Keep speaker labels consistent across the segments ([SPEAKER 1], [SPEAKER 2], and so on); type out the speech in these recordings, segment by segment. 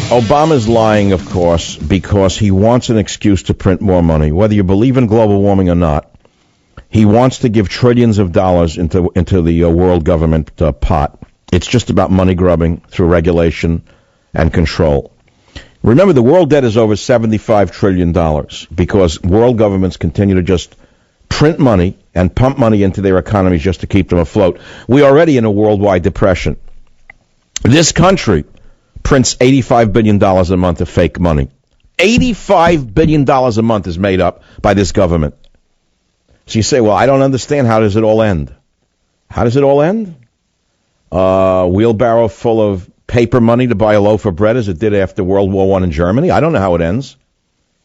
[SPEAKER 1] Obama's lying, of course, because he wants an excuse to print more money. Whether you believe in global warming or not, he wants to give trillions of dollars into the world government pot. It's just about money grubbing through regulation and control. Remember, the world debt is over $75 trillion because world governments continue to just print money and pump money into their economies just to keep them afloat. We're already in a worldwide depression. This country prints $85 billion a month of fake money. $85 billion a month is made up by this government. So you say, well, I don't understand. How does it all end? How does it all end? Wheelbarrow full of paper money to buy a loaf of bread as it did after World War I in Germany? I don't know how it ends.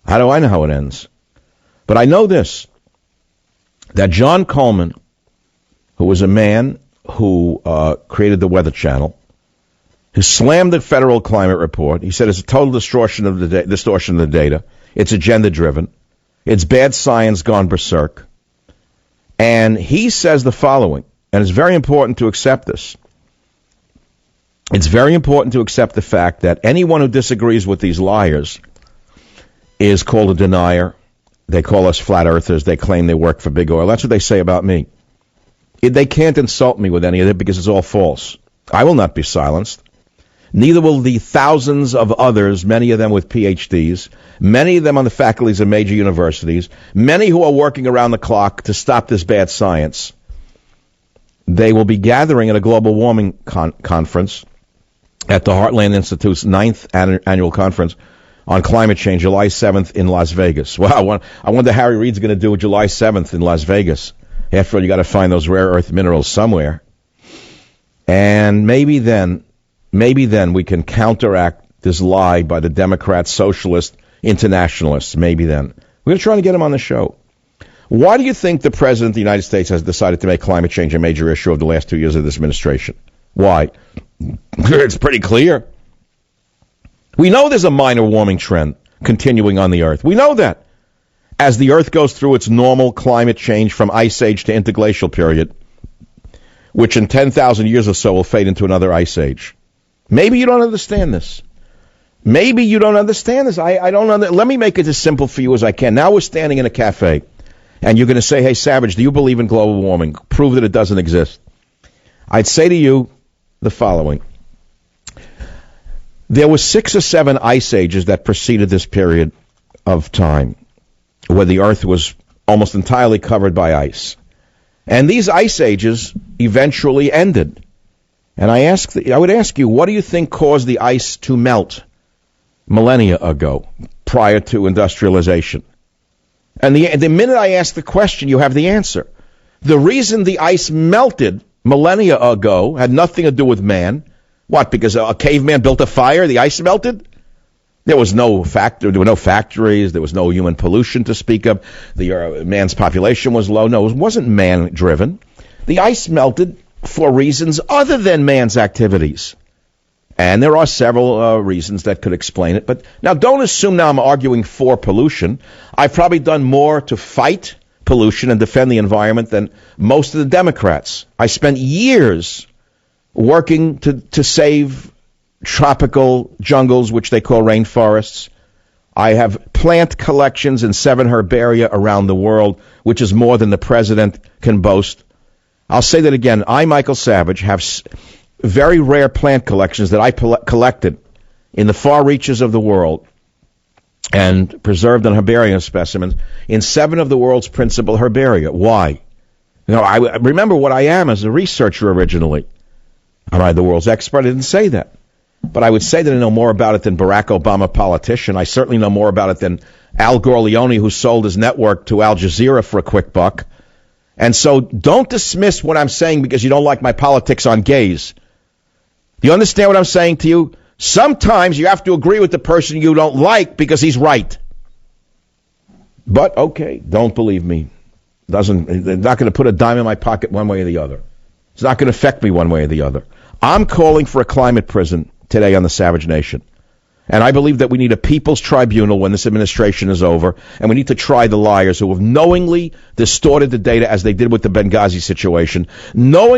[SPEAKER 1] How do I know how it ends? But I know this, that John Coleman, who was a man who created the Weather Channel, who slammed the federal climate report. He said it's a total distortion of the data. It's agenda-driven. It's bad science gone berserk. And he says the following, and it's very important to accept this. It's very important to accept the fact that anyone who disagrees with these liars is called a denier. They call us flat earthers. They claim they work for big oil. That's what they say about me. They can't insult me with any of it because it's all false. I will not be silenced. Neither will the thousands of others, many of them with PhDs, many of them on the faculties of major universities, many who are working around the clock to stop this bad science. They will be gathering at a global warming conference at the Heartland Institute's 9th annual conference on climate change, July 7th in Las Vegas. Wow, I wonder Harry Reid's going to do July 7th in Las Vegas. After all, you got to find those rare earth minerals somewhere. And maybe then we can counteract this lie by the Democrat, socialist, internationalists. Maybe then. We're going to try to get him on the show. Why do you think the President of the United States has decided to make climate change a major issue of the last 2 years of this administration? Why? It's pretty clear. We know there's a minor warming trend continuing on the Earth. We know that. As the Earth goes through its normal climate change from ice age to interglacial period, which in 10,000 years or so will fade into another ice age. Maybe you don't understand this. Maybe you don't understand this. I don't know. Let me make it as simple for you as I can. Now we're standing in a cafe, and you're going to say, hey, Savage, do you believe in global warming? Prove that it doesn't exist. I'd say to you the following. There were 6 or 7 ice ages that preceded this period of time, where the Earth was almost entirely covered by ice. And these ice ages eventually ended. And I would ask you, what do you think caused the ice to melt millennia ago, prior to industrialization? And the minute I ask the question, you have the answer. The reason the ice melted millennia ago had nothing to do with man. What, because a caveman built a fire, the ice melted? There were no factories, there was no human pollution to speak of. Man's population was low. No, it wasn't man-driven. The ice melted for reasons other than man's activities. And there are several reasons that could explain it. But now don't assume now I'm arguing for pollution. I've probably done more to fight pollution and defend the environment than most of the Democrats. I spent years working to save tropical jungles, which they call rainforests. I have plant collections in 7 herbaria around the world, which is more than the president can boast. I'll say that again. I, Michael Savage, have very rare plant collections that I collected in the far reaches of the world and preserved on herbarium specimens in 7 of the world's principal herbaria. Why? I remember what I am as a researcher originally. Am I the world's expert? I didn't say that. But I would say that I know more about it than Barack Obama, politician. I certainly know more about it than Al Gorleone, who sold his network to Al Jazeera for a quick buck. And so don't dismiss what I'm saying because you don't like my politics on gays. Do you understand what I'm saying to you? Sometimes you have to agree with the person you don't like because he's right. But, okay, don't believe me. They're not going to put a dime in my pocket one way or the other. It's not going to affect me one way or the other. I'm calling for a climate prison today on the Savage Nation. And I believe that we need a people's tribunal when this administration is over, and we need to try the liars who have knowingly distorted the data as they did with the Benghazi situation, knowingly